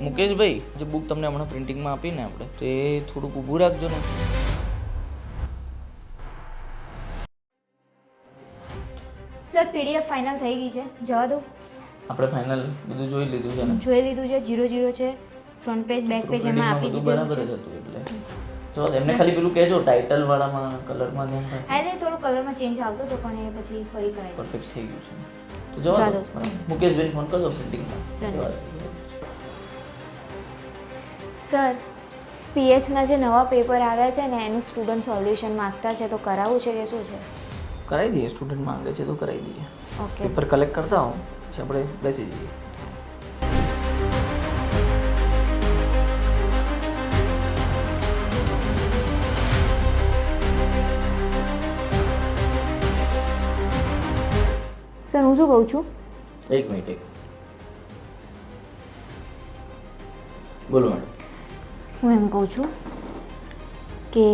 મુકેશભાઈ, જે બુક તમને હમણાં પ્રિન્ટિંગમાં આપીને આપણે, તો એ થોડુંક ઊભું રાખજો ને. સર પીડીએફ ફાઇનલ થઈ ગઈ છે, જવા દો. આપણે ફાઇનલ બધું જોઈ લીધું છે ને? જોઈ લીધું છે, 0-0 છે, ફ્રન્ટ પેજ બેક પેજ એમાં આપી બધું દીધું બરાબર છે. જ હતું એટલે જો એમને ખાલી પેલું કહેજો ટાઇટલ વાળામાં કલરમાં ધ્યાન રાખજો. હા ને થોડો કલરમાં ચેન્જ આવતો હતો પણ એ પછી ફરી કરાવી દીધું. પરફેક્ટ થઈ ગયું છે તો જવા દો. મુકેશભાઈ ફોન કરજો પ્રિન્ટિંગમાં. સર પીએચના જે નવા પેપર આવ્યા છે ને એનું સ્ટુડન્ટ સોલ્યુશન માંગતા છે તો કરાવવું છે કે શું છે? કરાવી દઈએ, સ્ટુડન્ટ માંગે છે તો કરાવી દઈએ. ઓકે પેપર કલેક્ટ કરતા હો પછી આપણે બેસી જઈએ. સર હું શું કહું છું, એક મિનિટ બોલો મેડમ. હું એમ કહું છું કે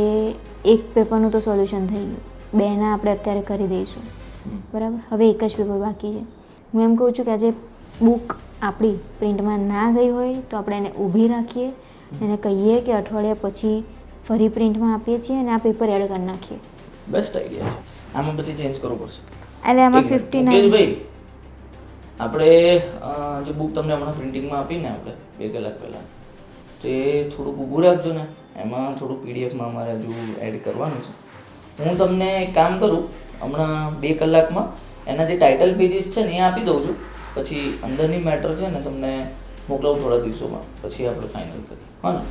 એક પેપરનું તો સોલ્યુશન થઈ ગયું, બેના આપણે અત્યારે કરી દઈશું બરાબર. હવે એક જ પેપર બાકી છે. હું એમ કહું છું કે આજે બુક આપણી પ્રિન્ટમાં ના ગઈ હોય તો આપણે એને ઊભી રાખીએ, એને કહીએ કે અઠવાડિયા પછી ફરી પ્રિન્ટમાં આપીએ છીએ અને આ પેપર એડ કરી નાખીએ. બેસ્ટ આઈડિયા છે. આમાં પછી ચેન્જ કરવું પડશે. એટલે આમાં 59 મુકેશભાઈ, આપણે જે બુક તમને હમણાં પ્રિન્ટિંગમાં આપીને આપણે 2 કલાક પહેલાં, તો એ થોડુંક ઊભું રાખજો ને. એમાં થોડું પીડીએફમાં અમારે હજુ એડ કરવાનું છે. હું તમને એક કામ કરું, હમણાં 2 કલાકમાં એના જે ટાઇટલ પેજીસ છે ને એ આપી દઉં છું. પછી અંદરની મેટર છે ને તમને મોકલાવું થોડા દિવસોમાં, પછી આપણે ફાઇનલ કરીએ. હા ને?